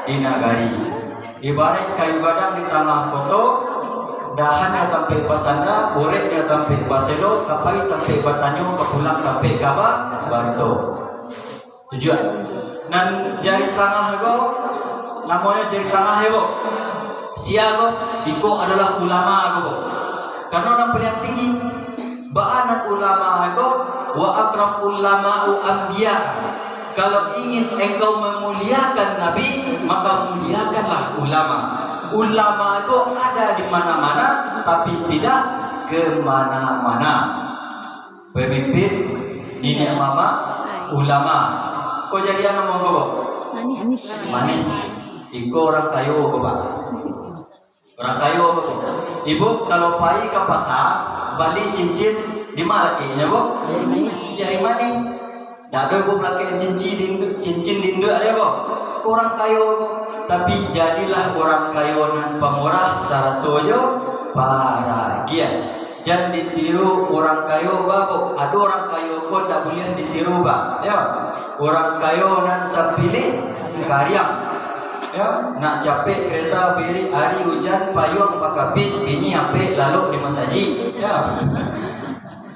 di nagari. Ibarat kayu badang di tengah kota, dahannya sampai pasanda, ureknya sampai baselo, kapai sampai batanyo, kapulang sampai kaba, bantu. Tujuan. Dan jari tengah itu, namanya jari tengah itu. Siapa? Iko adalah ulama itu. Karena orang paling tinggi. Ba'anak ulama itu, wa akram ulama'u anbiya. Kalau ingin engkau memuliakan Nabi, maka muliakanlah ulama. Ulama itu ada di mana-mana, tapi tidak ke mana-mana. Pemimpin, nenek mama, ulama. Kau jadi anak mau kau? Manis. Iko orang kayu kau pak. Orang kayu kau. Ibu kalau pergi ke pasar, beli cincin di mana kayaknya bu? Dari mana? Tak ada ibu pakai cincin dindu ada bu? Orang kayu, tapi jadilah orang kayu dan pemurah saratoyo bahagia. Jangan ditiru orang kayu babu. Ada orang kayu pun tak boleh ditiru ba. Ya, orang kayu nan sapilih karyang. Ya, nak capek kereta beri hari hujan payung pakapit bini ampe lalu di masaji. Ya.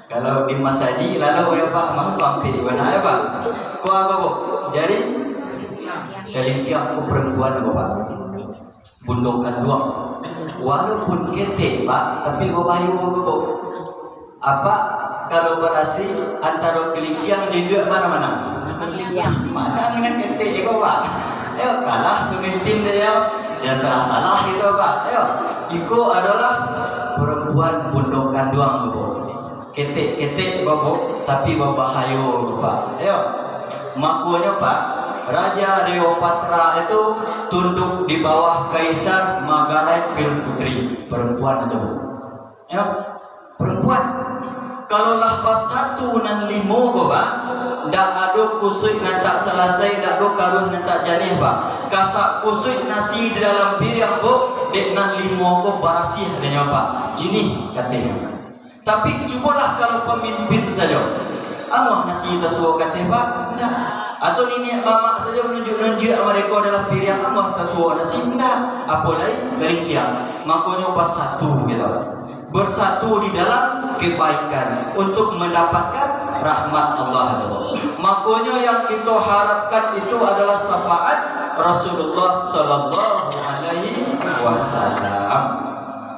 Kalau di masaji lalu ya pak mah ampe mana ya pak? Kau apa bu? Jadi kelingkiang aku perempuan apa pak? Bundokan doang. Walaupun kete pak, tapi babayu bu. Apa kalau berasi antara kelingkiang dan dua mana? Mana dengan kete ego pak? Ayo kalah pemimpin dia, ya salah itu pak. Ayo, iko adalah perempuan bundokan doang bu. Kete bu, tapi babahayu pak. Ayo, makanya pak. Raja Leopatra itu tunduk di bawah Kaisar Margaret Putri, perempuan itu. Ya, perempuan. Kalau lah pas 1 dan 5 bapak, dak ada kusut nan tak selesai, dak ada karuh nan tak janih pak. Kasak kusut nasi di dalam piring bu, dek nan 5 ko barasih katanya pak. Jini katanya. Tapi cubalah kalau pemimpin saja. Allah nasi tasawuf katanya pak, enggak. Atau nenek mama saja menunjuk-nunjuk mereka dalam piring Allah tasawuf nasi enggak. Apalagi kelingkiang. Makanya pas 1 gitu. Bersatu di dalam kebaikan untuk mendapatkan rahmat Allah. Makanya yang kita harapkan itu adalah syafaat Rasulullah Sallallahu Alaihi Wasallam.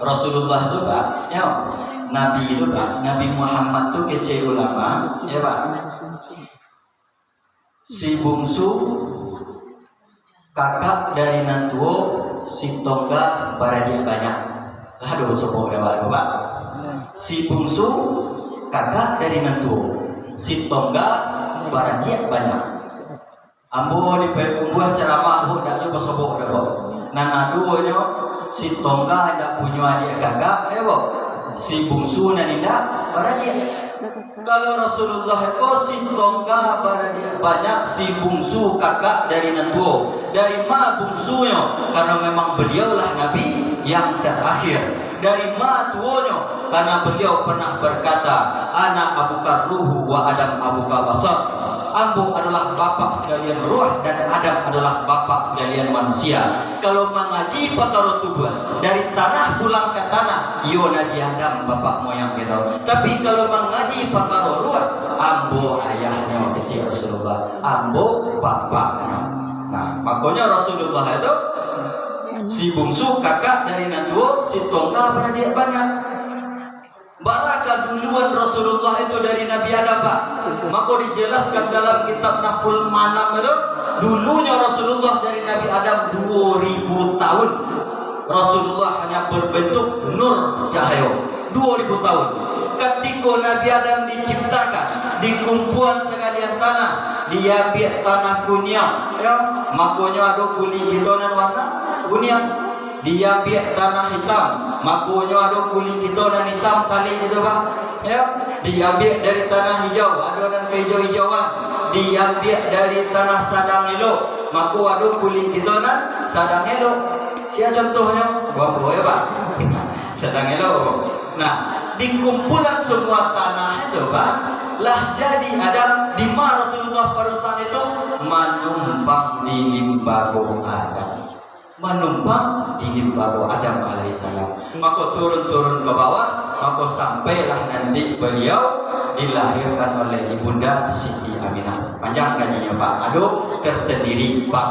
Rasulullah itu pak, ya Nabi itu pak, Nabi Muhammad itu kece ulama, ya pak. Si bungsu kakak dari nantuo, si tongga baradia banyak. Aduh sopo dewa pak. Si bungsu kakak dari nantuo, si tongga baradia banyak. Ambo di pembuah ceramah bu dak juga sopo dewa. Nan aduhnya si tongga tidak punya adik kakak, ya bu. Si bungsu nan tidak baradia. Kalau Rasulullah itu si tongga baradia banyak, si bungsu kakak dari nantuo. Dari ma bungsunya? Karena memang beliaulah Nabi yang terakhir. Dari ma tuonya? Karena beliau pernah berkata, Ana abukar ruhu wa Adam abukar basar. Ambo adalah bapak sekalian ruh dan Adam adalah bapak sekalian manusia. Kalau mengaji perkara tubuh dari tanah pulang ke tanah, iyo Nabi Adam bapak moyang kita. Tapi kalau mengaji perkara ruh, ambo ayahnya kecil Rasulullah, ambo bapaknya. Nah, makanya Rasulullah itu si bungsu kakak dari nantuo, si tongga beradik banyak. Barakah duluan Rasulullah itu dari Nabi Adam pak. Maka dijelaskan dalam kitab Naful Manam itu, dulunya Rasulullah dari Nabi Adam 2000 tahun. Rasulullah hanya berbentuk nur cahaya 2000 tahun. Ketika Nabi Adam diciptakan di kumpulan sekalian tanah, dia biak tanah kunyang, ya, makanya ada kulit hitam dan warna kunyang. Dia biak tanah hitam, makanya ada kulit hitam dan hitam kali itu pak. Ya, dia biak dari tanah hijau, ada dan kehijau-hijauan. Dia biak dari tanah sadang elok, maka ada kulit hitam dan sadang elok. Siapa contohnya? Bapak ya pak. Sadang elok. Nah, di kumpulan semua tanah itu pak, lah jadi Adam di mana Rasulullah pada saat itu menumpang di limbago Adam, menumpang di limbago Adam alaihissalam. Maka turun-turun ke bawah, maka sampailah nanti beliau dilahirkan oleh ibunda Siti Aminah. Panjang gajinya Pak, aduh tersendiri Pak.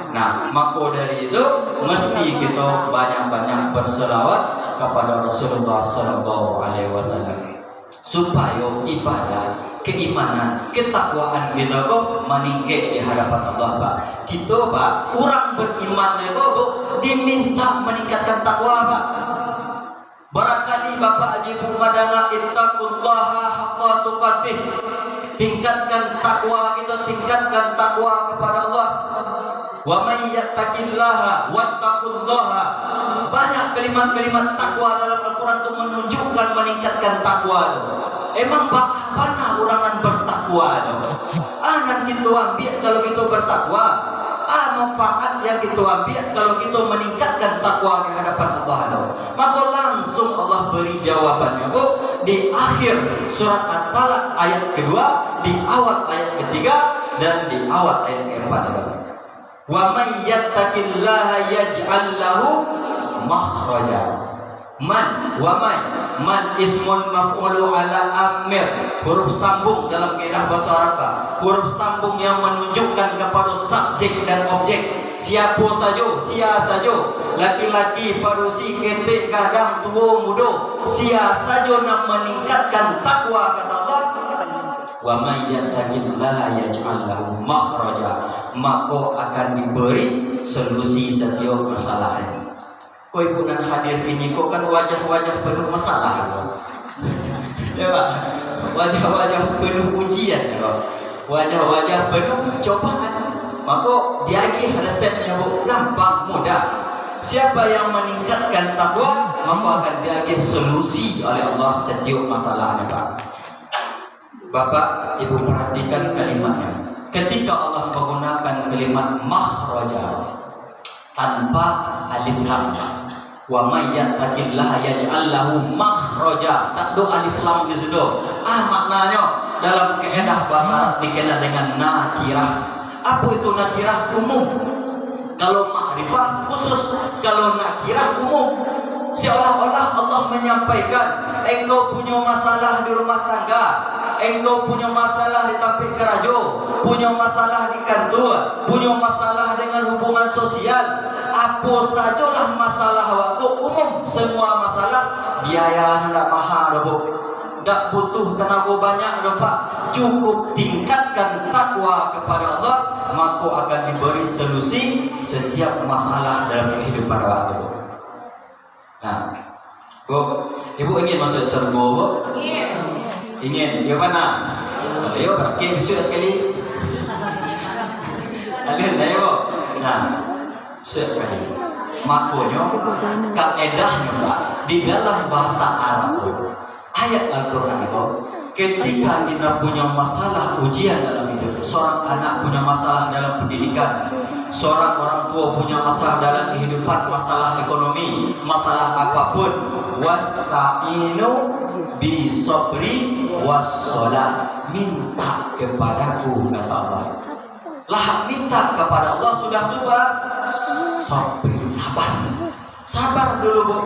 Nah, maka dari itu mesti kita banyak-banyak berselawat kepada Rasulullah Sallallahu Alaihi Wasallam supaya ibadah, keimanan, ketakwaan kita kok meningkat di hadapan Allah Pak. Kita Pak, orang beriman itu diminta meningkatkan takwa Pak. Barangkali Bapak Ibu madanga ittaqullaha haqqa tuqatih. Tingkatkan takwa kita, tingkatkan takwa kepada Allah. Wa may yattaqillaha wattaqullaha. Banyak kalimat-kalimat takwa dalam Al-Qur'an itu menunjukkan meningkatkan takwa itu. Emang mana orangan bertakwa itu? Anan kita ambil kalau kita bertakwa. Manfaat yang kita ambil kalau kita meningkatkan takwa di hadapan Allah itu. Maka langsung Allah beri jawabannya Bu di akhir surat At-Talaq ayat kedua, di awal ayat ketiga, dan di awal ayat keempat itu. Wa may yattaqillaha yaj'al lahu makhraja. Man wa man ismun maf'ulu ala amir, huruf sambung dalam kaidah bahasa Arab. Huruf sambung yang menunjukkan kepada subjek dan objek. Siapa saja, sia saja, laki-laki, parusi, ketek, gadang, tua, muda, sia saja nak meningkatkan takwa kata Allah. Wa may yattaqillaha yaj'al lahu makhraja, maka akan diberi solusi setiap masalah. Kau ibu dan hadir kini, kau kan wajah-wajah penuh masalah, ya Pak, wajah-wajah penuh ujian, ya Pak, wajah-wajah penuh cobaan. Maka diagih resepnya Bu, gampang, mudah. Siapa yang meningkatkan takwa, maka akan diagih solusi oleh Allah setiap masalahnya Pak. Bapak Ibu perhatikan kalimatnya. Ketika Allah menggunakan kalimat makhraja tanpa alif lam, wa may yattaqillaha yaj'al lahu makhraja, tak do alif lam di situ. Maknanya dalam kaidah bahasa Arab dikenal dengan nakirah. Apa itu nakirah? Umum. Kalau ma'rifah khusus, kalau nakirah umum. Seolah-olah Allah menyampaikan, engkau punya masalah di rumah tangga, engkau punya masalah di tampik kerajo, punya masalah di kantor, punya masalah dengan hubungan sosial, apa sajalah masalah waktu umum, semua masalah biaya tidak mahal Bu, tidak butuh tenaga banyak Pak, cukup tingkatkan takwa kepada Allah, maka akan diberi solusi setiap masalah dalam kehidupan waktu. Nah, Bu, Ibu ingin masuk surga Bu? Ingin, ya mana? Ayo, pakai besok sekali. Kalian ayo Bu. Nah, sekali. Makanya kaedahnya Pak di dalam bahasa Arab, ayat Al-Quran itu, ketika kita punya masalah ujian dalam hidup, seorang anak punya masalah dalam pendidikan, seorang orang tua punya masalah dalam kehidupan, masalah ekonomi, masalah apapun, wasta'inu bisobri wassalat, minta kepadaku kata Allah. Lah minta kepada Allah sudah tua, sobri, sabar, sabar dulu Bu.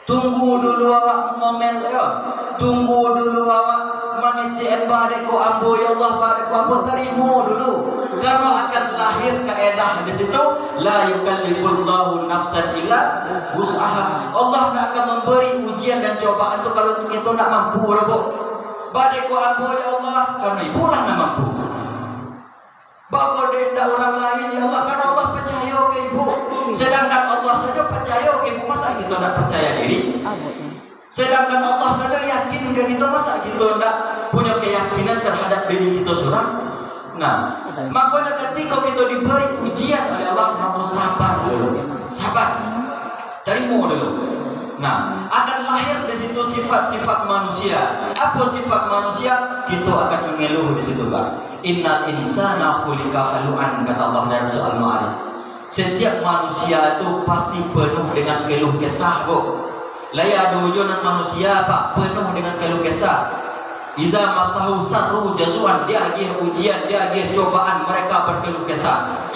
Tunggu dulu awak momen ya. Tunggu dulu awak mengecek badai ko ambo ya Allah, badai ko ambo terima dulu. Karena akan lahir kaedah di situ, la yukallifullahu nafsan illa wus'aha. Allah tidak akan memberi ujian dan cobaan itu kalau kita tidak mampu Bu. Badai ko ambo ya Allah, karena ibu lah tidak mampu. Bakal tidak orang lain ya Allah, karena Allah percaya ke ibu. Sedangkan Allah saja percaya ke ibu, masa kita tidak percaya diri? Sedangkan Allah saja yakin ke kita, masa kita tidak punya keyakinan terhadap diri kita seorang? Nah, makanya ketika kita diberi ujian oleh Allah, maka sabar dulu, sabar, terima dulu. Nah, akan lahir di situ sifat-sifat manusia. Apa sifat manusia? Kita akan mengeluh di situ Pak. Innal insana khuliqa halu'an, kata Allah dalam surah Al-Ma'arij. Setiap manusia itu pasti penuh dengan keluh kesah Bu. Laya dojonan manusia Pak penuh dengan keluh kesah. Iza masahu sarru jazuan, dia agih ujian, dia agih cobaan, mereka berkeluh kesah.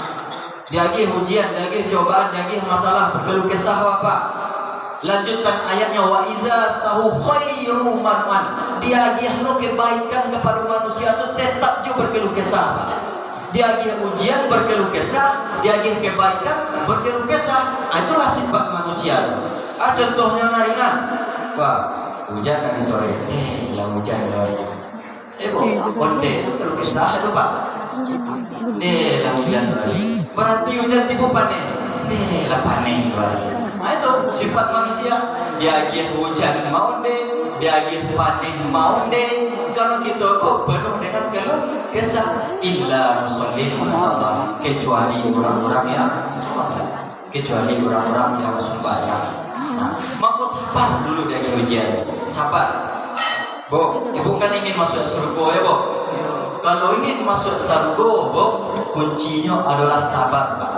Dia agih ujian, dia agih cobaan, dia agih masalah, berkeluh kesah apa? Lanjutkan ayatnya, wa iza sahu khairu manwan, dia agih no kebaikan kepada manusia itu tetap juga berkeluh kesah. Dia agih ujian berkeluh kesah, dia agih kebaikan berkeluh kesah. Itulah sifat manusia. Contohnya naringan, wah hujan dari sore, yang hujan dari konde itu keluh kesah itu pak. Lah hujan lagi. Berarti hujan tipu panen. Lah panen lagi. Nah itu sifat manusia. Dia agih hujan mau deh, dia agih panen mau deh. Kalau kita kok penuh dengan keluh kesah. Illa musallin Allah, kecuali orang-orang yang sholat, kecuali orang-orang yang sembahyang. Nah, maka sabar dulu dari ujian. Sabar. Bu, ibu kan ingin masuk surga ya, Bu? Kalau ingin masuk surga, Bu, kuncinya adalah sabar, Pak.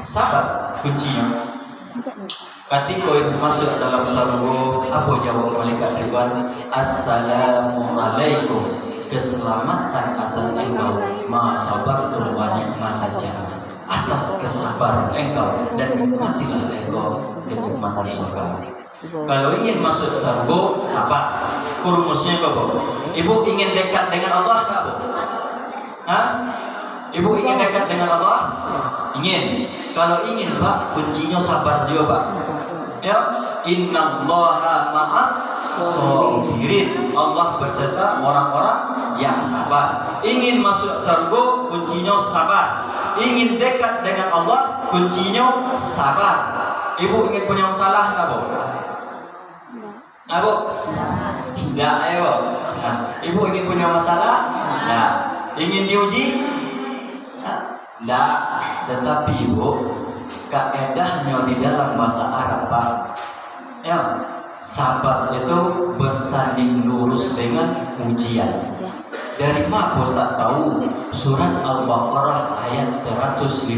Sabar kuncinya. Ketika ibu masuk dalam surga, apa jawab malaikat Ridwan? Assalamualaikum. Keselamatan atas engkau, ma sabartum wa ni'mat ajr. Atas kesabaran engkau dan nikmatilah engkau kenikmatan surga. Kalau ingin masuk surga, sabar. Kurumusnya kok, Bu? Ibu ingin dekat dengan Allah tak, Bu? Hah? Ibu ingin dekat dengan Allah? Ingin. Kalau ingin, Pak, kuncinya sabar juga, Pak. Ya, innallaha ma'as sabirin. Allah berserta orang-orang yang sabar. Ingin masuk surga, kuncinya sabar. Ingin dekat dengan Allah, kuncinya sabar. Ibu ingin punya masalah enggak, Bu? Bu? Tidak, Bu. Nah, ibu ingin punya masalah? Nah, ingin diuji? Tidak. Tetapi Ibu, kaedahnya di dalam bahasa Arab, Pak, ya, sabar itu bersanding lurus dengan ujian. Dari mana Ustaz tahu? Surat Al-Baqarah ayat 155.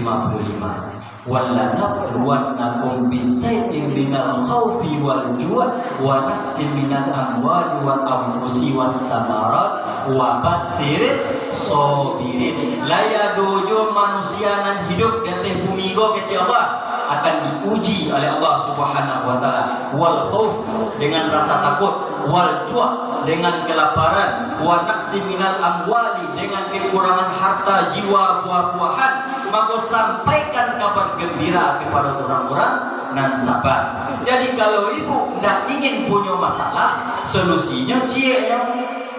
Wala nabluwannakum bisay'in minal khawfi wal ju' wa naqsin minal amwali wal anfusi was samarat wa bassiris sabirin. Layaduju manusia nan hidup di atas bumi go kecil Allah akan diuji oleh Allah Subhanahu wa taala. Wal khauf dengan rasa takut, wal ju' dengan kelaparan, wa naqsin minal amwali dengan kekurangan harta, jiwa, buah-buahan. Maka sampaikan kabar gembira kepada orang-orang nan sabar. Jadi kalau ibu tidak ingin punya masalah, solusinya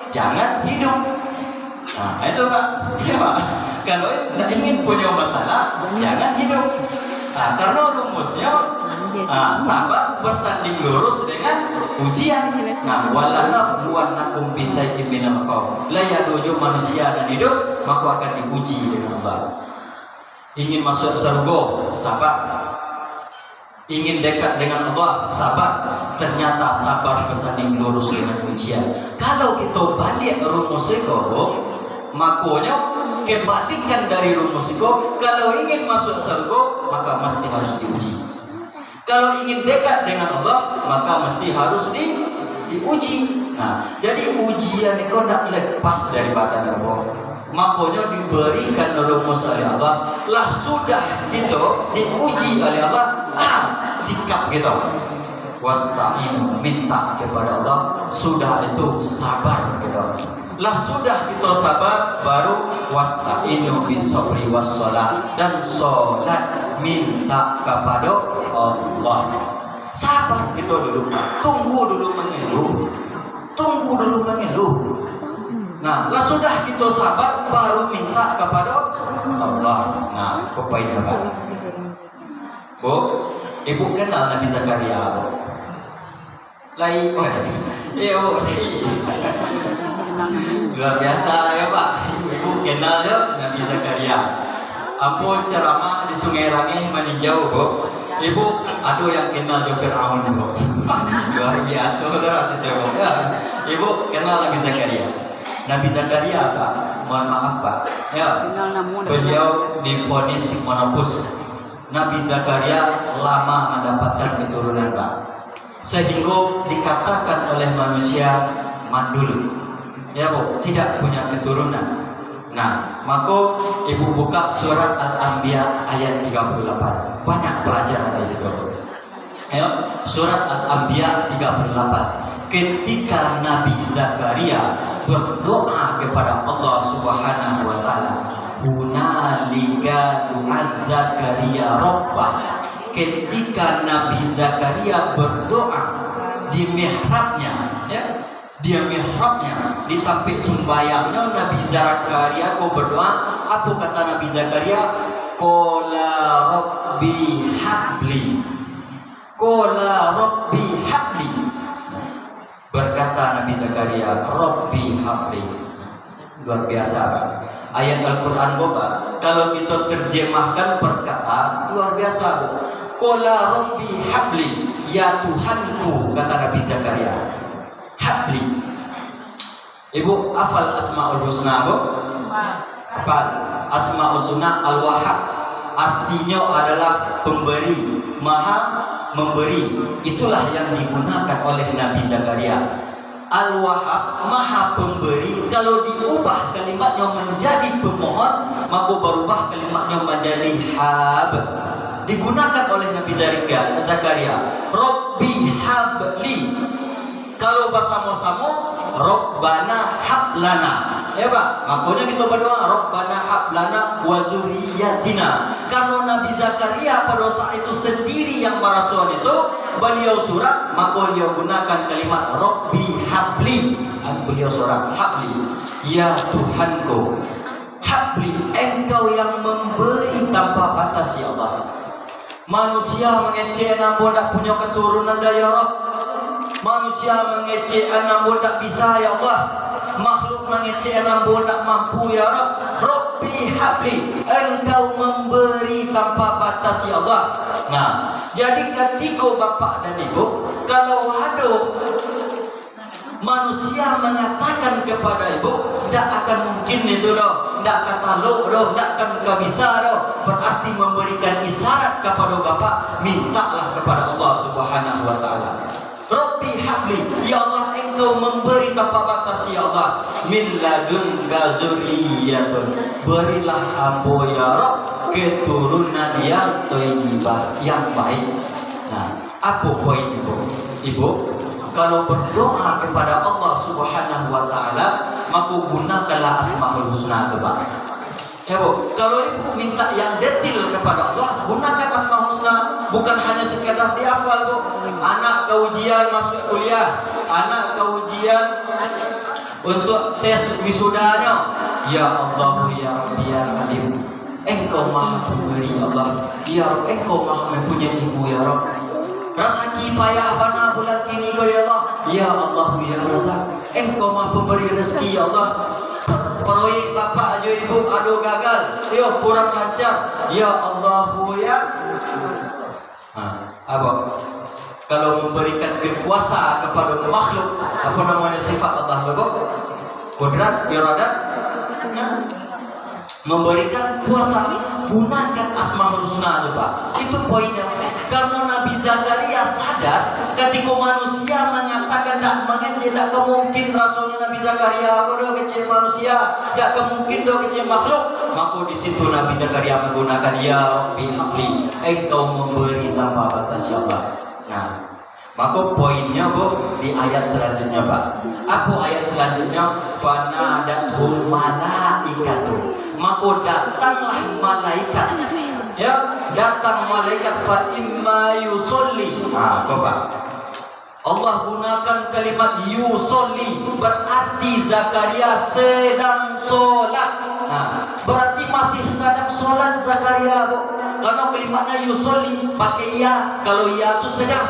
jangan hidup. Nah itu Pak, iya Pak. Kalau tidak ingin punya masalah, jangan hidup. Nah, karena rumusnya sabar bersanding lurus dengan ujian. Nah, walana buanakum bisayyin minal khawf. La yaduju manusia dan hidup, maka akan diuji dengan Allah. Ingin masuk surga, sabar. Ingin dekat dengan Allah, sabar. Ternyata sabar bersanding lurus dengan ujian. Kalau kita balik rumus itu, makanya kebalikan dari rumus itu. Kalau ingin masuk surga, maka mesti harus diuji. Kalau ingin dekat dengan Allah, maka mesti harus diuji. Nah, jadi ujian itu tidak lepas daripada Allah. Makanya diberikan rumus oleh Allah. Lah sudah itu diuji oleh Allah. Sikap gitu. Wasta'in, minta kepada Allah. Sudah itu sabar gitu. Lah sudah kita sabar, baru wasta'inu bisabri wassalah, dan sholat minta kepada Allah. Sabar gitu dulu. Tunggu dulu mengeluh. Tunggu dulu mengeluh. Nah, lah sudah kita sabar, baru minta kepada Allah. Nah, apa ini Pak? Bu, ibu kenal Nabi Zakaria, Bu? Iya, Bu. Luar biasa ya Pak. Ibu kenal ya Nabi Zakaria. Ampun ceramah di Sungai Rangi meninjau, Bu. Ibu, aduh yang kenal jo Fir'aun, Bu. Luar biasa, saudara situ, Bu. Ibu kenal Nabi Zakaria. Nabi Zakaria Pak, mohon maaf Pak, ya, beliau divonis menopus. Nabi Zakaria lama mendapatkan keturunan Pak, sehingga dikatakan oleh manusia mandul. ya Bu, tidak punya keturunan. Nah, maka ibu buka surat Al-Anbiya ayat 38. Banyak pelajaran di situ. Ayo, surat Al-Anbiya 38. Ketika Nabi Zakaria berdoa kepada Allah Subhanahu wa taala, hunalika du'a Zakaria rabbah. Ketika Nabi Zakaria berdoa di mihrabnya, ya, dia mihrabnya di tampik sembayangnya Nabi Zakaria kau berdoa. Apa kata Nabi Zakaria? Qala rabbi habli, qala rabbi habli. Berkata Nabi Zakaria, rabbi habli. Luar biasa, Pak. Ayat Al-Quran Bapak, kalau kita terjemahkan perkataan luar biasa, Bu. Qala rabbi habli, ya Tuhanku, kata Nabi Zakaria. Habli. Ibu hafal Asmaul Husna, Bu? Hafal. Asmaul Husna Al-Wahhab artinya adalah pemberi, maha memberi. Itulah yang digunakan oleh Nabi Zakaria. Al-Wahhab, maha pemberi. Kalau diubah kalimatnya menjadi pemohon, maka berubah kalimatnya menjadi hab. Digunakan oleh Nabi Zakaria. Rabbi habli. Kalau bahasa sama-sama, Rabbana hablana. Ya Pak, makanya kita berdoa Rabbana hablana wa zurriyatina. Karena Nabi Zakaria pada saat itu sendiri yang merasuan itu, beliau surat, maka beliau gunakan kalimat Rabbi habli. Beliau surat habli, ya Tuhanku, habli, engkau yang memberi tanpa batas ya Allah. Manusia mengecek namun tak punya keturunan ya Rabb. Manusia mengecek namun tak bisa ya Allah. Makhluk mengecek namun tak mampu ya Rabb. Rabbi habli, engkau memberi tanpa batas ya Allah. Nah, jadi ketika Bapak dan Ibu, kalau ada manusia mengatakan kepada ibu, tidak akan mungkin itu doh, tidak katalog doh, tidak akan bisa doh, berarti memberikan isyarat kepada Bapak, mintalah kepada Allah Subhanahu wa taala. Rabbi habli, ya Allah engkau memberi tanpa batas ya Allah. Min ladunka zurriyatun, berilah ambo ya Rabb keturunan yang thayyibah, yang baik. Nah, apa poin ibu? Ibu, kalau berdoa kepada Allah Subhanahu wa taala, maka gunakanlah Asmaul Husna, Pak. Ya Bu, kalau ibu minta yang detail kepada Allah, gunakan Asmaul Husna, bukan hanya sekedar dihafal, Bu. Anak ke ujian masuk kuliah, anak ke ujian untuk tes wisudanya. Ya Allah ya Rabbi ya Alim, engkau maha pemberi Allah. Ya Rabb, engkau maha mempunyai ibu ya Rabb. Rezeki payah bana bulan kini kau ya Allah. Ya Allah ya Razak, engkau maha pemberi rezeki ya Allah. Proyek bapak aja ibu aduh gagal, yo kurang lancar. Ya Allah ya. Apa? Kalau memberikan kekuasaan kepada makhluk, apa namanya sifat Allah itu? Kudrat, iradat. Memberikan kuasa, gunakan Asmaul Husna itu Pak. Itu poinnya. Karena Nabi Zakaria sadar ketika manusia mengatakan tak mengecek, tak kemungkin rasulnya Nabi Zakaria kalau kecil manusia, tak kemungkin do kecil makhluk. Maka di situ Nabi Zakaria menggunakan ya Rabbi habli, engkau memberi tanpa batas ya Allah. Nah, maka poinnya Bu di ayat selanjutnya Pak. Apa ayat selanjutnya? Fanadatul malaikatu. Maka datanglah malaikat. Ya, datang malaikat fa imma yusolli. Pak. Allah gunakan kalimat yusolli, berarti Zakaria sedang solat. Berarti masih sedang solat Zakaria, Bu. Karena kalimatnya yusolli pakai ya, kalau ya itu sedang.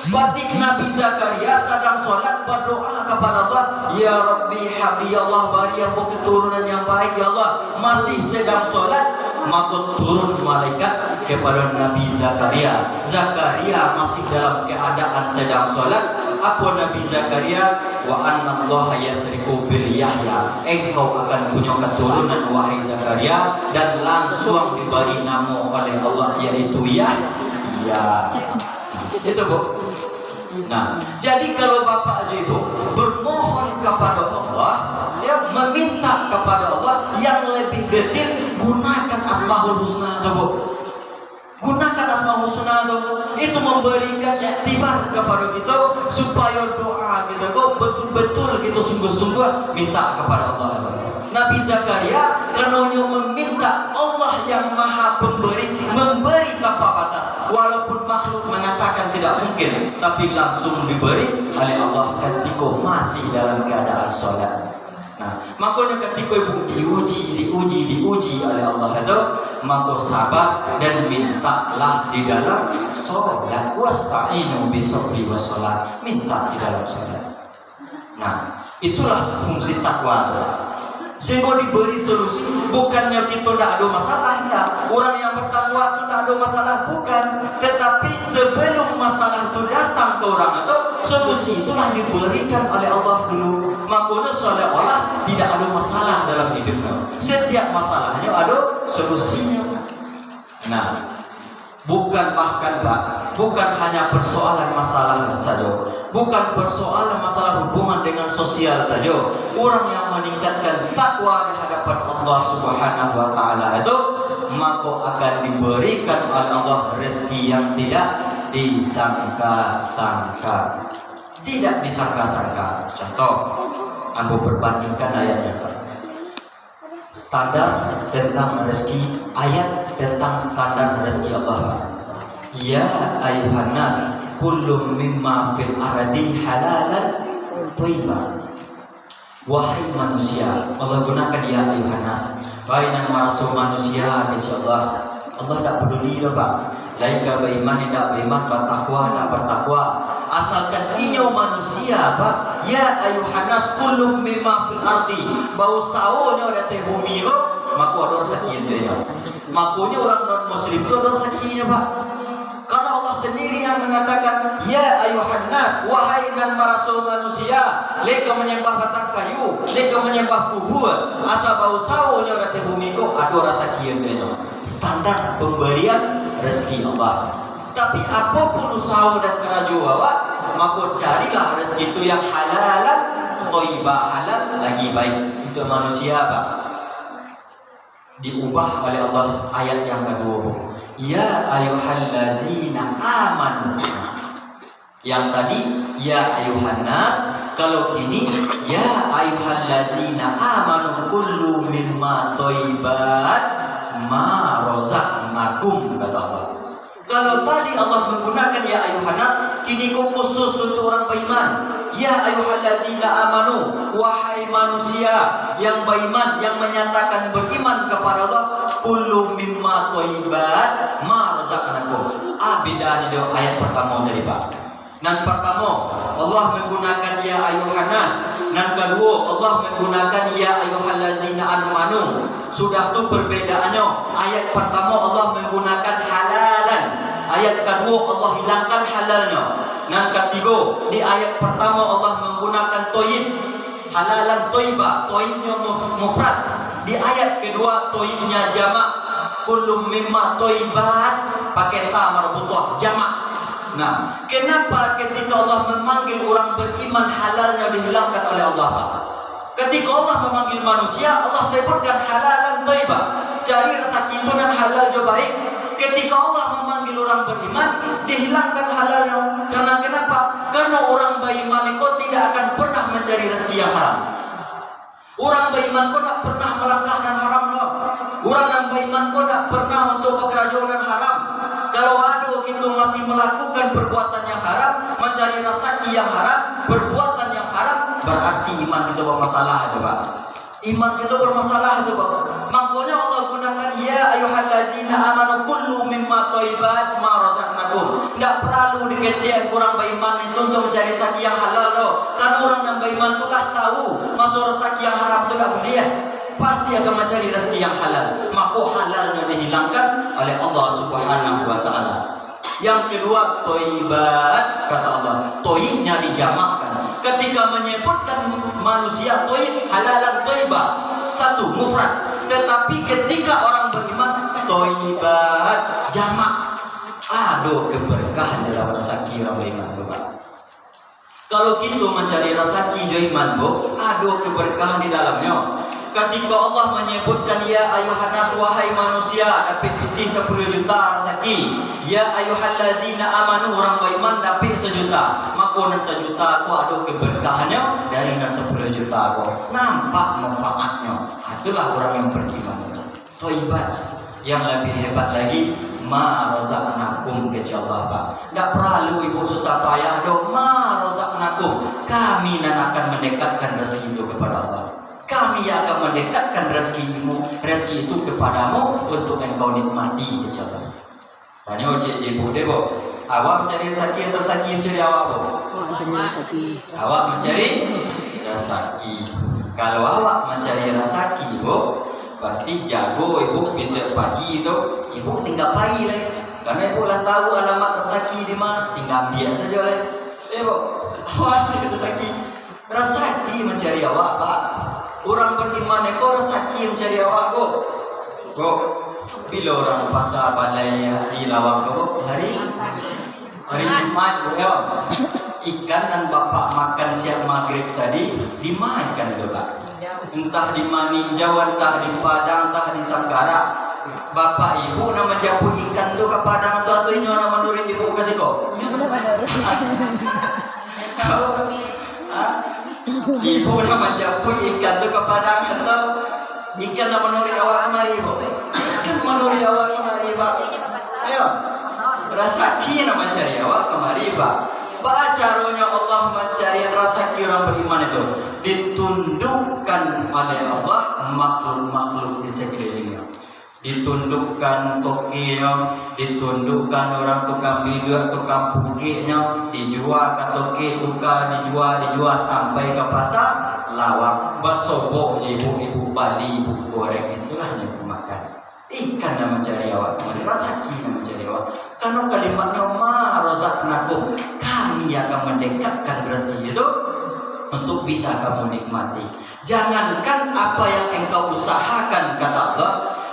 Berarti Nabi Zakaria sedang solat berdoa kepada Allah, ya Rabbi habli ya Allah, beri aku keturunan yang baik ya Allah. Masih sedang solat, maka turun malaikat kepada Nabi Zakaria. Zakaria masih dalam keadaan sedang solat. Apa Nabi Zakaria? Wa anna Allah yasriku bil Yahya, engkau akan punya keturunan wahai Zakaria, dan langsung diberi nama oleh Allah yaitu Yahya. Itu Bu. Nah, jadi kalau Bapak Ibu bermohon kepada Allah, ya meminta kepada Allah yang lebih detail, gunakan Asmaul Husna tersebut. Gunakan Asmaul Husna itu memberikan iktibar kepada kita supaya doa kita betul-betul kita sungguh-sungguh minta kepada Allah. Nabi Zakaria karena meminta Allah yang maha pemberi, memberi tanpa batas. Walaupun makhluk mengatakan tidak mungkin, tapi langsung diberi oleh Allah ketika masih dalam keadaan sholat. Nah, makanya ketika ibu diuji oleh Allah itu, maka sabar dan mintalah di dalam sholat. Wasta'inu bisabri wassalat, minta di dalam sholat. Nah, itulah fungsi takwa. Sehingga diberi solusi, bukannya kita tidak ada masalah, ya. Orang yang bertakwa itu tidak ada masalah, bukan. Tetapi sebelum masalah itu datang ke orang itu, solusi itulah diberikan oleh Allah dulu. Makanya seolah-olah tidak ada masalah dalam hidupnya. Setiap masalahnya ada solusinya. Nah, bukan hanya persoalan masalah saja, bukan persoalan masalah hubungan dengan sosial saja. Orang yang meningkatkan takwa di hadapan Allah Subhanahu wa taala itu, maka akan diberikan oleh Allah rezeki yang tidak disangka-sangka. Tidak disangka-sangka. Contoh, aku berbandingkan ayatnya. Standar tentang rezeki, ayat tentang standar rezeki Allah. Ya ayuhan nas, kullu mimma fil ardi halalan thayyiban. Wahai manusia, Allah gunakan ya ayuhan nas. Wahai manusia, kata Allah. Allah tidak peduli dah, Pak. Laika beriman, tidak beriman, bertakwa, tidak bertakwa. Asalkan inyo manusia, Pak. Ya ayuhan nas, kullu mimma fil ardi. Bau sawonya ada di bumi, Pak. Maka ada rezeki itu ya. Makanya orang non muslim itu ada rezekinya, Pak. Karena Allah sendiri yang mengatakan, ya ayuhan nas, wahai nan marasul manusia, leka menyembah batang kayu, leka menyembah kubur, asa bau sawonya ada di bumi, kok ada rezeki itu ya. Standar pemberian rezeki Allah. Tapi apapun usaha dan kerja awak, maka carilah rezeki itu yang halalan, thayyibah, halal lagi baik untuk manusia, Pak. Diubah oleh Allah ayat yang kedua. Ya ayyuhallazina amanu. Yang tadi ya ayuhan nas, kalau kini ya ayyuhallazina amanu kullu mimma thayyibat ma razaqnakum, kata Allah. Kalau tadi Allah menggunakan ya ayuhan nas, kini khusus untuk orang beriman. Ya ayyuhallazina amanu, wahai manusia yang beriman, yang menyatakan beriman kepada Allah, kullu mimma thayyibat ma razaqnakum. Beda di ayat pertama tadi, Pak. Dan pertama Allah menggunakan ya ayuhan nas, dan kedua Allah menggunakan ya ayyuhallazina amanu. Sudah tu perbedaannya. Ayat pertama Allah menggunakan halalan, ayat kedua Allah hilangkan halalnya. Dan ketiga, di ayat pertama Allah menggunakan thayyib, halalan thayyibah, thayyibnya mufrad. Di ayat kedua thayyibnya jamak, kullu mimma thayyibat pakai ta marbutah, jamak. Nah, kenapa ketika Allah memanggil orang beriman halalnya dihilangkan oleh Allah, Pak? Ketika Allah memanggil manusia, Allah sebutkan halalan thayyibah, cari rezeki itu dan halal jo baik. Ketika Allah memanggil orang beriman, dihilangkan halalnya. Karena kenapa? Karena orang beriman itu tidak akan pernah mencari rezeki yang haram. Orang beriman itu tidak pernah melangkahkan haram. Orang yang beriman itu tidak pernah untuk bekerja dengan haram. Kalau ada kita masih melakukan perbuatan yang haram, mencari rezeki yang haram, perbuatan yang haram, berarti iman kita bermasalah itu, Pak. Iman kita bermasalah itu, Pak. Makanya Allah gunakan ya ayyuhallazina amanu kullu mimma thayyibat ma razaqnakum. Tidak perlu dikecek orang beriman itu untuk mencari rezeki yang halal loh. Karena orang yang beriman itu dah tahu masuk rezeki yang haram itu tidak boleh. Pasti akan mencari rezeki yang halal. Maka halalnya dihilangkan oleh Allah Subhanahu wa taala. Yang kedua thayyibat, kata Allah. Thayyibnya dijamakkan. Ketika menyebutkan manusia thayyib, halalan thayyibah, satu mufrad. Tetapi ketika orang beriman thayyibat, jamak. Aduh, keberkahan dalam rezeki orang beriman, Bapak. Kalau kita mencari rezeki joiman bu, ada keberkahan di dalamnya. Ketika Allah menyebutkan ya ayuhan nas wahai manusia dapat piti 10 juta rezeki. Ya ayyuhallazina amanu orang beriman dapat 1 juta. Maka nan 1 juta aku ada keberkahannya dari nan 10 juta aku. Nampak manfaatnya. Itulah orang yang beriman. Thaibat yang lebih hebat lagi ma razaqnakum kecuali Pak. Tidak perlu ibu susah payah do ma razaqnakum. Kami nan akan mendekatkan rezeki itu kepada Allah. Kami akan mendekatkan rezeki itu kepadamu untuk engkau nikmati kecuali. Tanya cik ibu deh bu, awak mencari rezeki atau rezeki mencari awak bu? Awak mencari rezeki. Kalau awak mencari rezeki bu, berarti jago ibu bisa pagi itu, ibu tinggal pagi lah. Karena ibu lah tahu alamat rezeki di mana, tinggal ambil saja lah. Ibu, awak mencari rezeki. Rezeki mencari awak pak. Orang beriman itu rezeki mencari awak bu. Bu, bila orang pasar balai di lawang bu, hari Jumat bu ya. Ikan dan bapak makan siang maghrib tadi dimakan tu pak. Entah di Maninjau, entah di Padang, entah di Sanggara. Bapak ibu nama japu ikan tu ke Padang atau ini orang menurut ibu kasih kok. Ibu nama japu ikan tu ke Padang atau ikan nama menurut awak kemari ibu. Ikan menurut awak kemari pak. Ayo, rezeki nama cari awak kemari pak. Bagaimana caranya Allah mencari rezeki orang beriman itu? Ditundukkan oleh Allah makhluk-makhluk di sekelilingnya. Ditundukkan tokinya, ditundukkan orang tukang biduk, tukang pukiknya, dijual ke toki, tukar, dijual sampai ke pasar lawak. Basobok ibu Bali, ibu goreng itulah yang makan. Ikan yang mencari awak, rezeki yang mencari awak. Karena kalimatnya ma razaqnakum, kami akan mendekatkan rezeki itu untuk bisa kamu nikmati. Jangankan apa yang engkau usahakan kata Allah,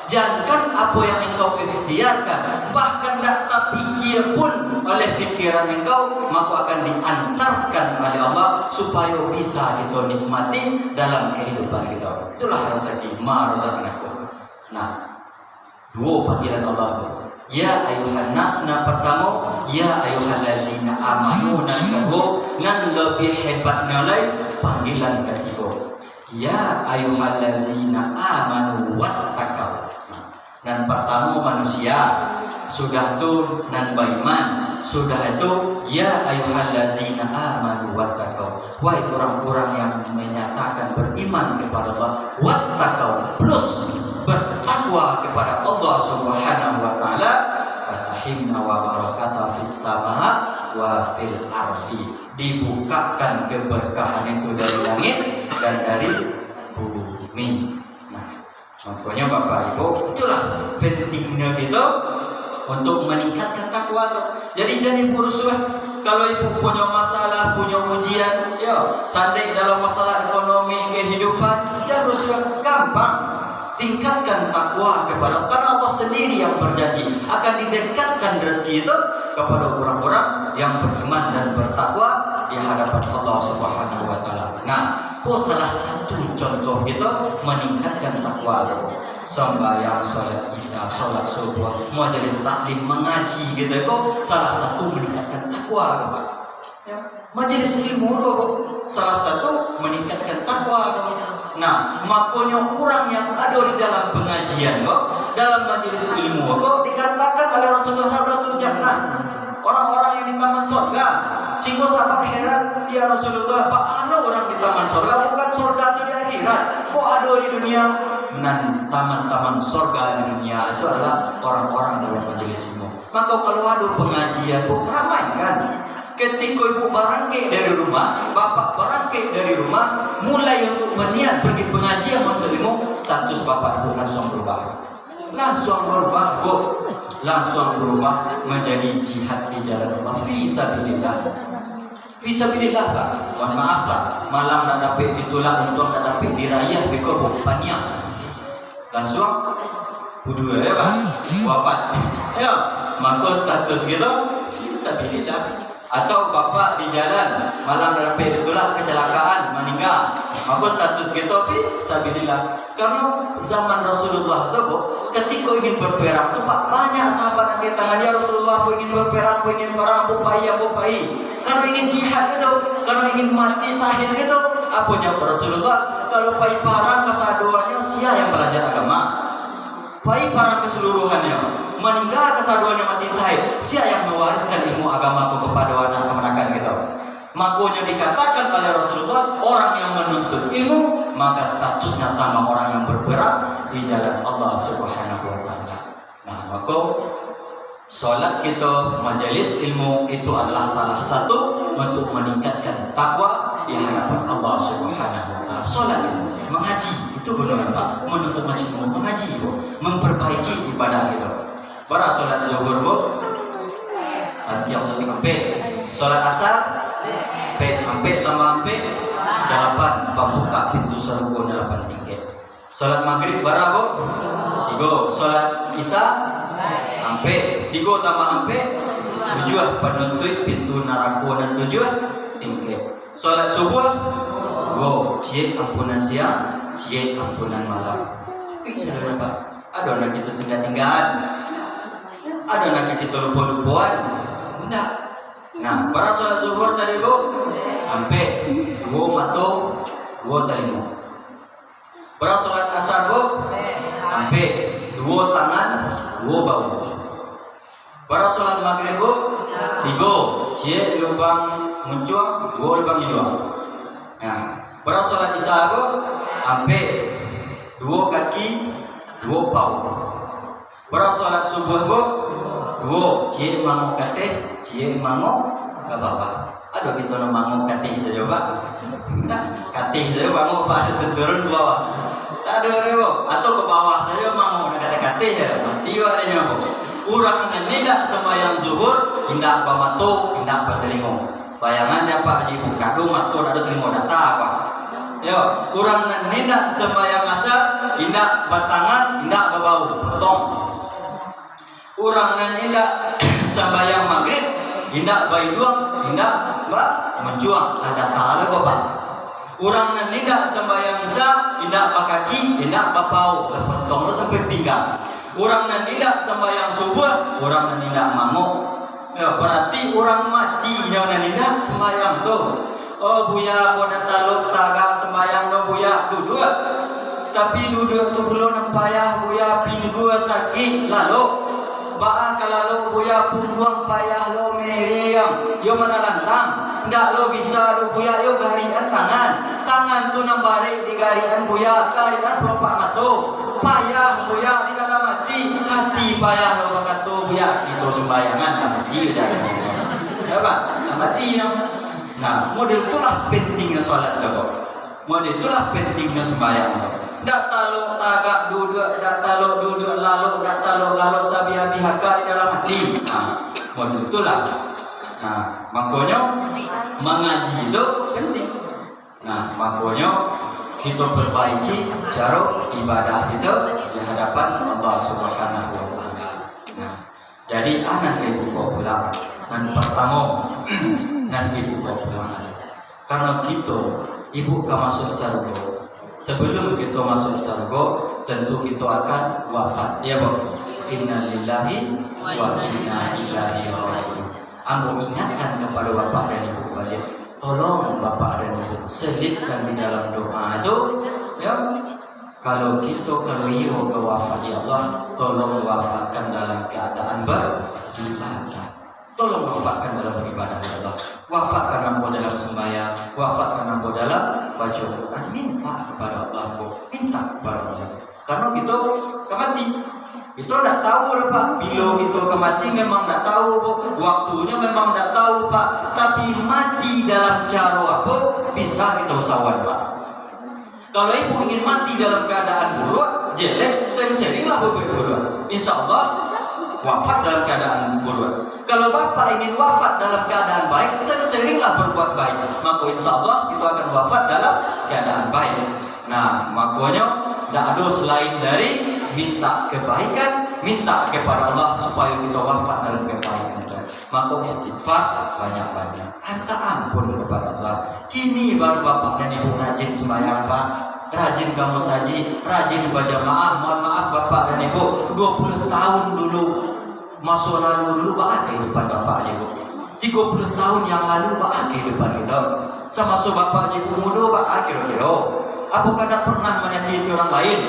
jangankan apa yang engkau ikhtiarkan, bahkan tak terpikir pun oleh pikiran engkau, maka akan diantarkan oleh Allah supaya bisa kita nikmati dalam kehidupan kita. Itulah rezeki ma razaqnakum. Nah, dua panggilan Allah. Ya ayuhan nas na pertama, ya ayuhallazina amanu nan kedua, nan lebih hebatnya lagi panggilan ketiga. Ya ayuhallazina amanu wattaqau. Nan pertama manusia, sudah itu nan beriman, sudah itu ya ayuhallazina amanu wattaqau. Wahai orang-orang yang menyatakan beriman kepada Allah, wattaqau plus bertakwa kepada Allah Subhanahu wa taala, fatahimna wa barakatuh fis sama wa fil ardi. Dibukakan keberkahan itu dari langit dan dari bumi. Nah, makanya Bapak Ibu, itulah pentingnya kita untuk meningkatkan takwa itu. Jadi jangan berusaha kalau ibu punya masalah, punya ujian, ya, sandai dalam masalah ekonomi, kehidupan, jangan berusaha gampang. Tingkatkan takwa kepada Allah, karena Allah sendiri yang berjanji akan didekatkan rezeki itu kepada orang-orang yang beriman dan bertakwa di hadapan Allah Subhanahu wa taala. Nah, salah satu contoh kita meningkatkan takwa itu. Sembahyang, sholat isya, sholat subuh, majelis taklim, mengaji gitu itu salah satu meningkatkan takwa itu. Ya, majelis ilmu itu salah satu meningkatkan takwa. Nah, makanya orang yang ada di dalam pengajian dalam majelis ilmu dikatakan oleh Rasulullah Rabbul Jannah, orang-orang yang di taman surga. Sehingga sahabat heran, ya Rasulullah, Pak, ada orang di taman surga, bukan surga itu di akhirat, kok ada di dunia? Nah, taman-taman surga di dunia itu adalah orang-orang dalam majelis ilmu. Maka kalau ada pengajian, ramaikan. Ketika ibu berangkat dari rumah, bapak berangkat dari rumah, mulai untuk berniat pergi pengajian menerima, status bapak ibu langsung berubah. Langsung berubah menjadi jihad di jalan Allah. Fisabilillah Pak. Mohon maaf Pak, malam nak dapat ditolak, untung nak dapat dirayah beko paniak. Langsung budu ya Pak, wafat. Ya, maka status kita fisabilillah. Atau bapak di jalan malam sampai itulah kecelakaan meninggal, maka status kita fi sabilillah. Karena zaman Rasulullah itu ketika ingin berperang tu banyak sahabat yang tangan ya Rasulullah, aku ingin berperang, aku ingin perang, aku pai. Kalau ingin jihad itu, kalau ingin mati syahid itu, apa jawab Rasulullah? Kalau pai perang kesaduannya sia yang belajar agama. Pai para keseluruhannya meninggal kesaduannya mati syahid, sia yang mewariskan ilmu agamaku kepada anak kemenakan gitu. Makanya dikatakan oleh Rasulullah, orang yang menuntut ilmu maka statusnya sama orang yang berperang di jalan Allah Subhanahu wa taala. Nah, maka salat kita, majelis ilmu itu adalah salah satu untuk meningkatkan takwa di hadapan Allah Subhanahu wa taala. Salat itu mengaji itu benar Pak, menuntut ilmu, mengaji itu, memperbaiki ibadah itu. Para salat zuhur bu, nanti yang satu sampai salat asar, sampai tambah sampai 8 pembuka pintu surga 8 tingkat. Salat maghrib berapa bu? 3. Salat isya sampai 3 tambah sampai 7 penuntut pintu neraka dan 7 tingkat. Salat subuh 2 cie ampunan siang, cie ampunan malam. Saudara Pak, ada anak kita tinggal-tinggalan, ada anak kita lupa-lupaan. Enggak. Nah, para salat zuhur tadi bu sampai 2 mata 2 telinga. Para salat asar bu sampai 2 tangan 2 bau. Para salat maghrib bu 3 cie lubang mencuang 2 lubang hidung. Nah, para salat isya bu sampai 2 kaki 2 bau. Para salat subuh bu 2 cie mangok kateh, cie mangok ke bawah. Aduh kita nak mangok kateh saja Pak. Nah, kateh saja mangok Pak ada turun ke bawah. Tak ada rebo atau ke bawah saja mangok nak kateh ya. Mati adanya apa? Urang tidak sembahyang zuhur, tidak bamato, tidak bertelingo. Bayangannya Pak Haji Bukadu mato ada telingo data apa? Yo, urang tidak sembahyang asar, tidak batangan, tidak berbau, potong. Urang tidak sembahyang maghrib, tidak bayuang, tidak mencuang, ada taala Bapak. Urang tidak sembahyang isya, tidak bakaki, tidak bapau, potong sampai pinggang. Urang tidak sembahyang subuh, urang tidak mangok. Ya, berarti orang mati yang tidak sembahyang tu. Oh buya, boda taluk taga sembahyang do buya duduk. Tapi duduk tu belum payah buya pinggu sakit lalu. Baa kalau buya punggung payah lo meriang, yo mana lantang, ndak lo bisa lo buya yo garian tangan tu nambare di garian buya, garian pelopak mato, payah buya di dalam hati payah lo bakat tu buya, itu sembayangan mati dah, ya Pak, mati yang, nah model itulah pentingnya solat lo, model itulah pentingnya sembayang. Dak taluk tagak duduk, dak taluk duduk lalu, dak taluk lalu sabi habi haka di dalam hati. Nah, model itulah. Nah, makanya mengaji itu penting. Nah, makanya kita perbaiki cara ibadah kita di hadapan Allah Subhanahu wa taala. Nah, jadi anak ibu pulang dan pertama nanti ibu pulang. Karena kita ibu ke masuk surga. Sebelum kita masuk surga, tentu kita akan wafat. Ya, Bu. Inna lillahi wa inna ilaihi raji'un. Ambo ingatkan kepada bapak dan ibu balik. Tolong bapak dan ibu selipkan di dalam doa itu, ya. Kalau iyo ke wafat ya Allah, tolong wafatkan dalam keadaan beribadah. Tolong wafatkan dalam beribadah ya Allah. Wafatkan ambo dalam sembahyang, wafatkan ambo dalam baca Quran. Minta kepada Allah, minta kepada Allah. Karena kita mati. Kita tidak tahu Pak, bila kita mati memang tidak tahu, waktunya memang tidak tahu Pak. Tapi mati dalam cara apa bisa kita usahawan Pak. Kalau ibu ingin mati dalam keadaan buruk, jelek, sering-seringlah berburuk. Insya Allah wafat dalam keadaan buruk. Kalau bapak ingin wafat dalam keadaan baik, sering-seringlah berbuat baik. Maka insya Allah itu akan wafat dalam keadaan baik. Nah, makanya tidak ada selain dari minta kebaikan, minta kepada Allah supaya kita wafat dalam kebaikan. Maka istighfar banyak-banyak. Minta ampun kepada Allah. Kini baru bapak dan ibu rajin sembahyang Pak. Rajin kamu saji, rajin berjamaah. Mohon maaf bapak dan ibu, 20 tahun dulu masa lalu dulu Pak kehidupan bapak ibu. 30 tahun yang lalu Pak kehidupan kita. Sama so bapak ibu muda Pak kira-kira. Apakah tidak pernah menyakiti orang lain?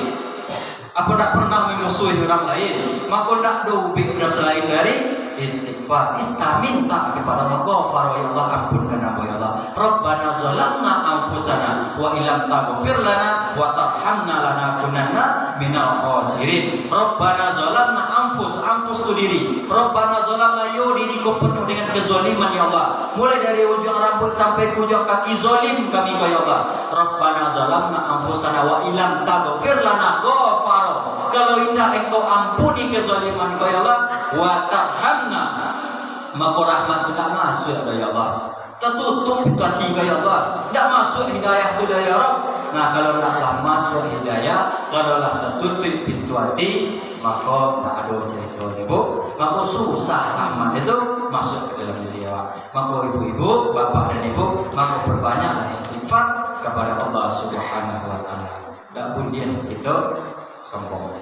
Apa tidak pernah memusuhi orang lain? Maka tidak ada ubiknya selain dari istighfar. Minta kepada Allah, ghafar ya Allah, ampunkan aku ya Allah. Rabbana zalamna anfusana wa illam taghfir lana wa tarhamna lanakunanna minal khasirin. Rabbana zalamna anfus tu diri. Rabbana zalamna diriku penuh dengan kezaliman ya Allah. Mulai dari ujung rambut sampai ke ujung kaki zalim kami ya Allah. Rabbana zalamna anfusana wa illam taghfir lana ghafar. Kalau indah engkau ampuni kezaliman kau ya Allah, wa tarhamna, maka rahmat tidak masuk ya Allah. Tertutup pintu hati ya Allah, tidak masuk hidayah itu ya Rabb. Nah kalau tidaklah masuk hidayah, kalaulah tertutup pintu hati, maka tidak ada cerita ibu, maka susah rahmat itu masuk ke dalam diri ya. Maka ibu-ibu, bapak dan ibu, maka perbanyaklah istighfar kepada Allah Subhanahu wa taala. Tak pun dia itu sombong.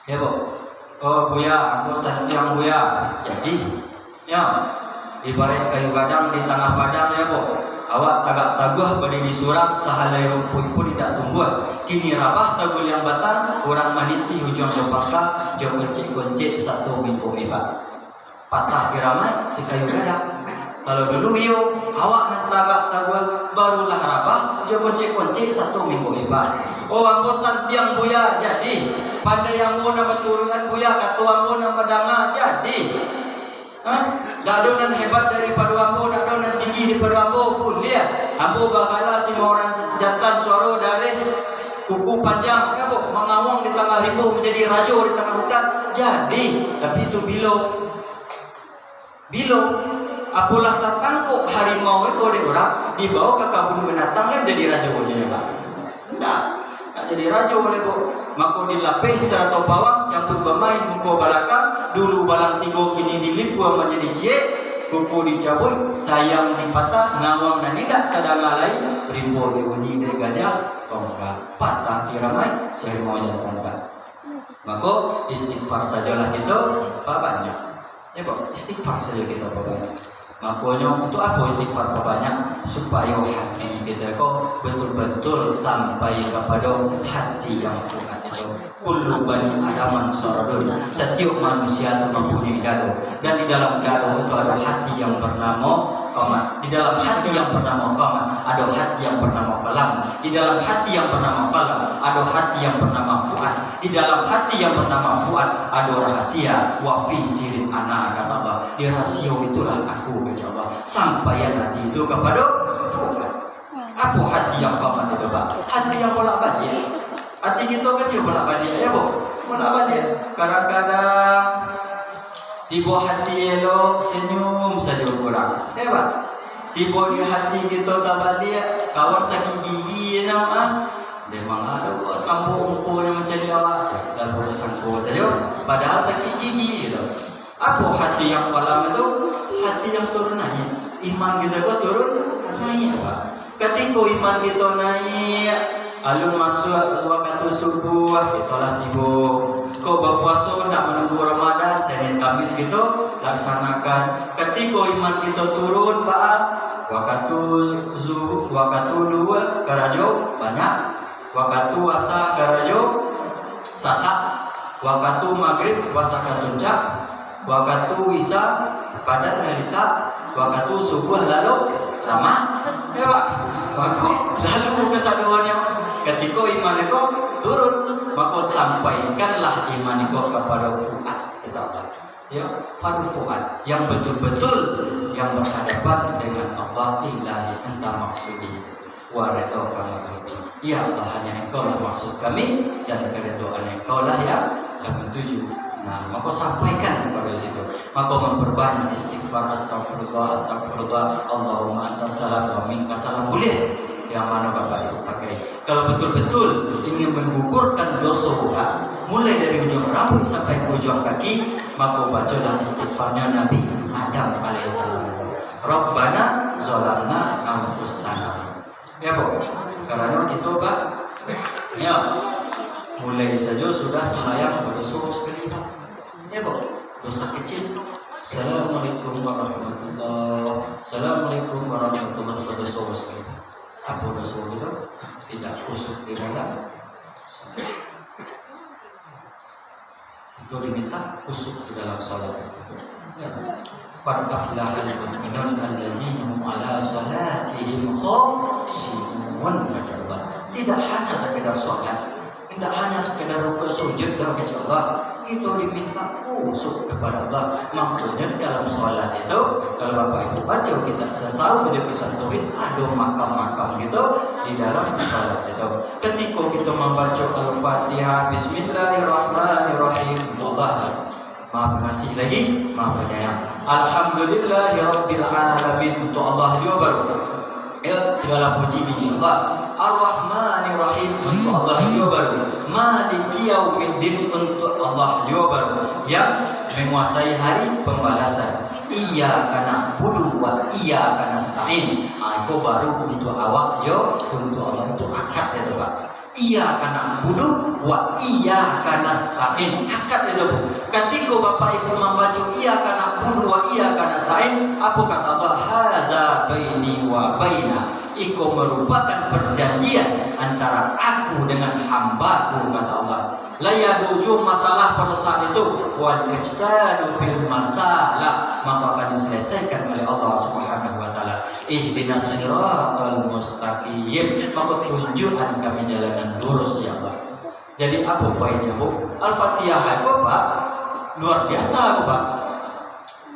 Ya bu, oh buya, aku santiang buya. Jadi, ya, ibarat kayu gadang di tengah padang ya bu. Awak tagak taguh berdiri surang, sahalai rumput pun tidak tumbuh. Kini rabah tagul yang batang, orang maniti hujung jopaka, jauh goncik-goncik satu minggu hebat. Patah kiramai si kayu gadang. Kalau dulu iyo, awak nak tagak taguh, barulah rabah, jauh goncik-goncik satu minggu hebat. Oh ambo santiang buya jadi. Pada yang mau nama turunan buya kata ambo nama danga jadi. Tak ada yang hebat daripada ambo, tak ada yang tinggi daripada ambo pun lihat. Ambo bagala semua orang jantan suara dari kuku panjang, ya bu, mengawang di tengah rimbu menjadi raja di tengah hutan. Jadi, tapi itu bilo. Apalah tak tangkuk harimau itu ada orang dibawa ke kebun binatang dan jadi raja punya pak. Tidak jadi raja boleh bu. Maka dilapis atau bawang campur bermain muka balakang. Dulu balang tiga kini dilipu menjadi cie. Kuku dicabut, sayang dipatah, ngawang dan tidak kadang lain. Rimbo diuji dari gajah, tongkat patah tiramai, saya mau jantan pak. Maka istighfar sajalah kita banyak. Ya bu, istighfar saja kita banyak. Makanya untuk apa istighfar banyak? Supaya hati kita kok betul-betul sampai kepada hati yang kuat itu. Kullu bani adaman saradun. Setiap manusia itu mempunyai dadu. Dan di dalam dadu itu ada hati yang bernama qamat. Di dalam hati yang bernama qamat ada hati yang bernama kalam. Di dalam hati yang bernama kalam ada hati yang bernama fuad. Di dalam hati yang bernama fuad ada rahasia. Wa fi sirin ana kata Allah. Di rahasia itulah aku kata Allah. Sampaian hati itu kepada fuad. Apa hati yang qamat itu Pak? Hati yang bolak-balik. Hati kita kan dia bolak-balik ya bu, bolak-balik. Kadang-kadang tiba hati elok senyum saja kurang, ya pak. Tiba di hati kita tak balik, kawan sakit gigi nama. Memang ada kok sambung ukur macam dia awak, dan boleh sambung saja. Padahal sakit gigi itu. Apa hati yang malam itu? Hati yang turun naik. Iman kita kok turun naik pak. Ketika iman kita naik, alun masuk waktu subuh, itulah tiba. Kau berpuasa nak menunggu Ramadan, Senin Kamis kita laksanakan. Ketika iman kita turun, pak, waktu dua karajo banyak, waktu asa karajo sasak, waktu maghrib puasa katuncak, waktu isya pada nalita, waktu subuh lalu lama, ya pak. Waktu selalu kesaduannya. Ketika iman itu turun, maka sampaikanlah iman itu kepada fuad kita Allah. Ya, pada fuad yang betul-betul yang berhadapan dengan Allah ilahi anta maksudi wa ridha kami. Ya Allah, hanya Engkau lah maksud kami dan keridhaan Engkau lah yang kami tuju. Nah, maka sampaikan kepada situ. Maka memperbanyak istighfar, astagfirullah, Allahumma antas salam wa minkas salam. Boleh yang mana Bapak Ibu pakai. Kalau betul-betul ingin menggugurkan dosa mulai dari ujung rambut sampai ke ujung kaki, maka bacalah istighfarnya Nabi Adam alaihissalam. Rabbana zalamna anfusana. Ya Bu, karena itu Pak, ya mulai saja sudah sembahyang berdosa sekali Pak. Ya Bu, dosa kecil. Assalamualaikum warahmatullahi wabarakatuh. Apa dosa itu? Tidak khusyuk di dalam itu diminta khusyuk di dalam salat. Qad aflaha al-mu'minun allazina hum 'ala salatihim khashi'un. Tidak hanya sekedar salat, tidak hanya sekedar rukuk sujud dalam Allah, itu diminta khusyuk kepada Allah. Makanya dalam sholat itu, kalau Bapak Ibu baca kita tasawuf di kitab tauhid, ada makam-makam gitu di dalam sholat itu. Ketika kita membaca Al-Fatihah, Bismillahirrahmanirrahim, Allah Maha Pengasih lagi, Maha Penyayang. Alhamdulillahirabbil alamin, untuk Allah juga baru. Ya, segala puji bagi Allah. Ar-Rahmanir-Rahim, untuk Allah juga baru. Maliki Yaumiddin, untuk Allah juga baru. Yang menguasai hari pembalasan. Iyyaka na'budu wa iyyaka nasta'in. Itu baru untuk awak yo, untuk Allah, untuk akad ya Pak. Iyyaka na'budu wa iyyaka nasta'in. Akad itu Bu. Ketika Bapak Ibu membaca iyyaka na'budu wa iyyaka nasta'in, apa kata Allah? Haza baini wa baina. Itu merupakan perjanjian antara aku dengan hambaku, kata Allah. La yaduju masalah pada saat itu wal ifsadu fil masalah, maka akan diselesaikan oleh Allah Subhanahu wa taala. Ihdinas siratal mustaqim, maka tunjukkan kami jalanan lurus ya Allah. Jadi apa poinnya Bu? Al-Fatihah itu Pak luar biasa Pak.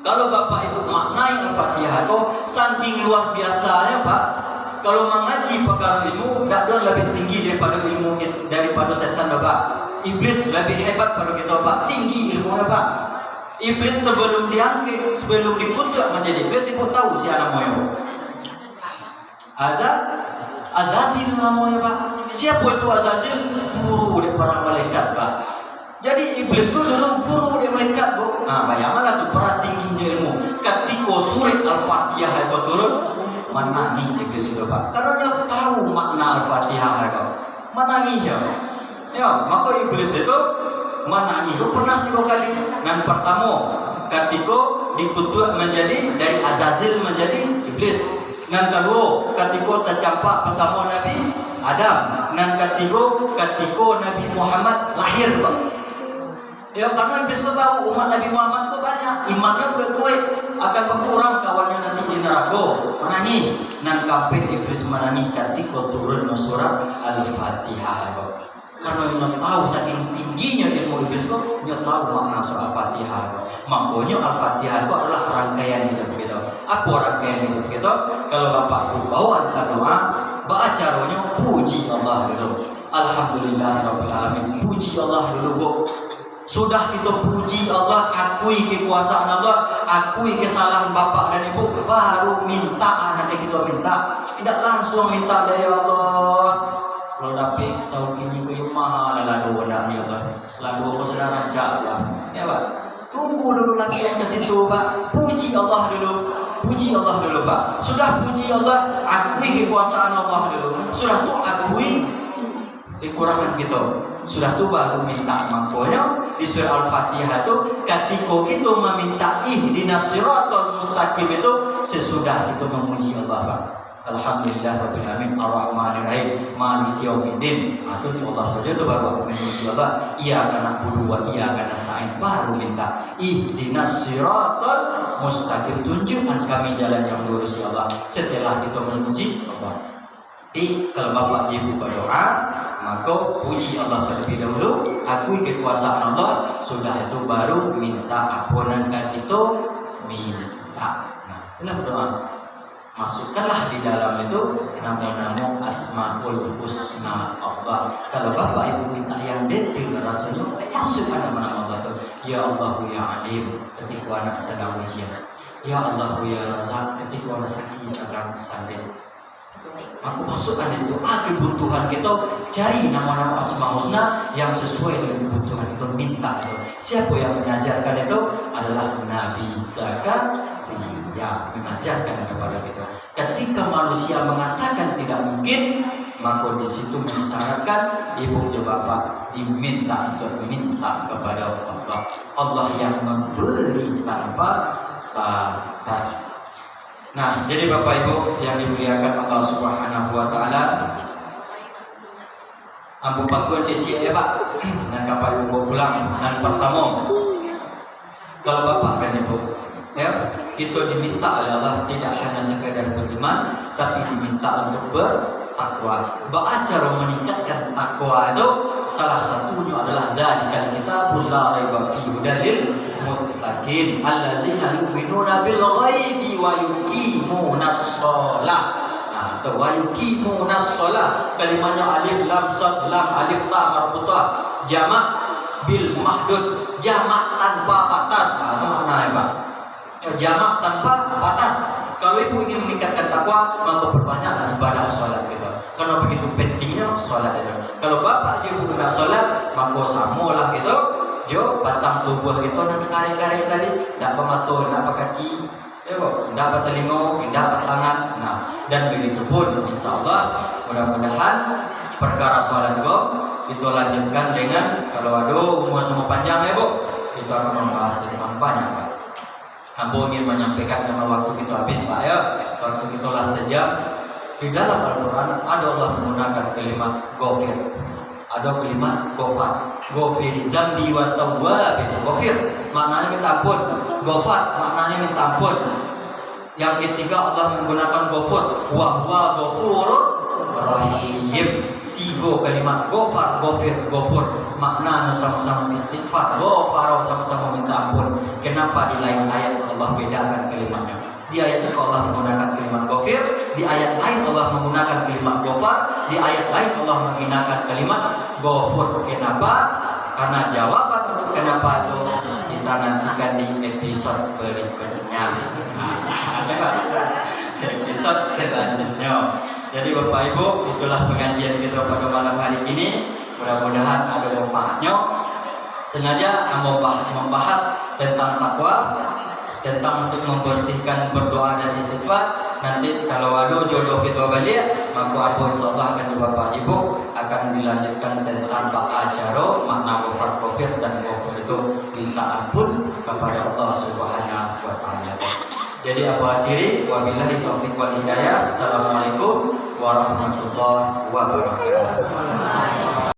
Kalau Bapak Ibu maknai Al-Fatihah itu saking luar biasanya Pak. Kalau mengaji perkara ilmu, tidak ada lebih tinggi daripada ilmu daripada setan Bapak. Iblis lebih hebat pada kita Pak, tinggi ilmunya Pak. Iblis sebelum diangkat, sebelum dikutuk menjadi iblis, ibu tahu siapa namanya Pak? Azazil namanya Pak. Siapa itu Azazil? Guru dari para malaikat Pak. Jadi iblis itu dulu guru dari malaikat Bu. Nah bayangkanlah tuh para tingginya ilmu. Ketika surat Al-Fatihah itu turun, menangi iblis itu Pak. Karena dia tahu makna Al-Fatihah itu. Menanginya. Ya, maka iblis itu menangi itu pernah 3 kali. Yang pertama, ketika dikutuk menjadi dari Azazil menjadi iblis. Yang kedua, ketika tercampak bersama Nabi Adam. Yang ketiga, ketika Nabi Muhammad lahir Pak. Ya karena iblis itu tahu umat Nabi Muhammad itu banyak, imannya kuat, akan berkurang kawannya nanti di neraka. Menangi, nan kampit iblis menangi ketika turun surat Al-Fatihah. Karena dia tahu saking tingginya ilmu iblis itu, dia tahu makna surat Al-Fatihah. Makanya Al-Fatihah itu adalah rangkaian hidup kita. Apa rangkaian hidup kita? Kalau Bapak Ibu bawa doa, baca caranya puji Allah gitu. Alhamdulillahirabbil alamin. Puji Allah dulu Bu. Sudah kita puji Allah, akui kekuasaan Allah, akui kesalahan bapak dan ibu, baru minta nanti kita minta. Tidak langsung minta dari Allah. Kalau dapat tahu kini ke mahal lalu wadahnya Allah. Lalu apa saudara jaga. Ya Pak. Tunggu dulu latihan ke situ Pak. Puji Allah dulu. Puji Allah dulu Pak. Sudah puji Allah, akui kekuasaan Allah dulu. Sudah tuh akui kekurangan kita. Sudah tuh baru minta. Makanya di surah Al-Fatihah itu ketika kita meminta ihdinas siratal mustaqim itu sesudah itu memuji Allah Pak. Alhamdulillahirabbil alamin arrahmanirrahim maliki yaumiddin. Itu Allah saja itu baru memuji Allah. Iyyaka na'budu wa iyyaka nasta'in, baru minta ihdinas siratal mustaqim, tunjukkan kami jalan yang lurus ya Allah. Setelah itu memuji Allah. Kalau Bapak Ibu berdoa, maka puji Allah terlebih dahulu, akui kekuasaan Allah, sudah itu baru minta ampunan kan itu minta. Nah, itulah doa. Masukkanlah di dalam itu nama-nama Asmaul Husna Allah. Kalau Bapak Ibu minta yang detail rasanya, masukkan nama Allah itu. Ya Allah ya Alim, ketika anak sedang ujian. Ya Allah ya Razak, ketika anak sakit sedang sakit. Aku masukkan di situ kebutuhan kita, cari nama-nama asma husna yang sesuai dengan kebutuhan kita, minta itu. Siapa yang mengajarkan itu adalah Nabi Zakaria, mengajarkan kepada kita. Ketika manusia mengatakan tidak mungkin, maka di situ mengisyaratkan ibu dan bapak diminta untuk meminta kepada Allah. Allah yang memberi tanpa batas. Nah, jadi Bapak Ibu yang dimuliakan Allah Subhanahu wa taala, ambu pakun cici ya Pak, dan kapal ibu pulang dan pertama. Kalau Bapak dan Ibu, ya, kita diminta oleh Allah tidak hanya sekedar beriman, tapi diminta untuk bertakwa. Cara meningkatkan takwa itu salah satunya adalah zalikal kitabul la raiba fihi hudalil muttaqin allazina yu'minuna bil ghaibi wa yuqimunas shalah. Nah, atau wa yuqimunas shalah, kalimatnya alif lam sad lam alif ta marbutah, jamak bil mahdud, jamak tanpa batas. Nah, itu maknanya Pak. Ya, jamak tanpa batas. Kalau ibu ingin meningkatkan takwa, maka perbanyaklah ibadah sholat kita. Karena begitu pentingnya sholat itu. Kalau bapak ibu tidak sholat, maka samalah gitu. Jo batang tubuh kita nanti kari-kari tadi, tidak pematu, tidak pakai kaki, ya kok, tidak pakai telinga, tidak pakai tangan. Nah, dan begitu pun, insya Allah, mudah-mudahan perkara sholat itu kita lanjutkan dengan kalau ada umur sama panjang ya bu, itu akan membahas tentang banyak Pak. Ambo ingin menyampaikan karena waktu kita habis Pak ya, waktu kita lah sejam. Di dalam Al-Quran ada Allah menggunakan kalimat ghafir, ada kalimat ghafar, ghafir zambi wa tawwab. Ghafir maknanya minta ampun, ghafar maknanya minta ampun. Yang ketiga Allah menggunakan ghafur, wa huwa ghafurur rahim. Tiga kalimat ghafar, ghafir, ghafur maknanya sama-sama istighfar, ghafar sama-sama minta ampun. Kenapa di lain ayat Allah bedakan kalimatnya? Di ayat itu Allah menggunakan kalimat ghafir, di ayat lain Allah menggunakan kalimat ghafar, di ayat lain Allah menggunakan kalimat ghafur. Kenapa? Karena jawaban untuk kenapa itu kita nantikan di episode berikutnya. Episode selanjutnya. Jadi Bapak Ibu, itulah pengajian kita pada malam hari ini. Mudah-mudahan ada manfaatnya. Sengaja membahas tentang takwa, tentang untuk membersihkan berdoa dan istighfar. Nanti kalau ada jodoh kita balik, maka aku insyaallah akan Bapak Ibu akan dilanjutkan tentang acara makna ghafar, ghafir dan ghafur itu minta ampun kepada Allah Subhanahu wa taala. Jadi aku akhiri, wabillahi taufiq wal hidayah. Assalamualaikum warahmatullahi wabarakatuh.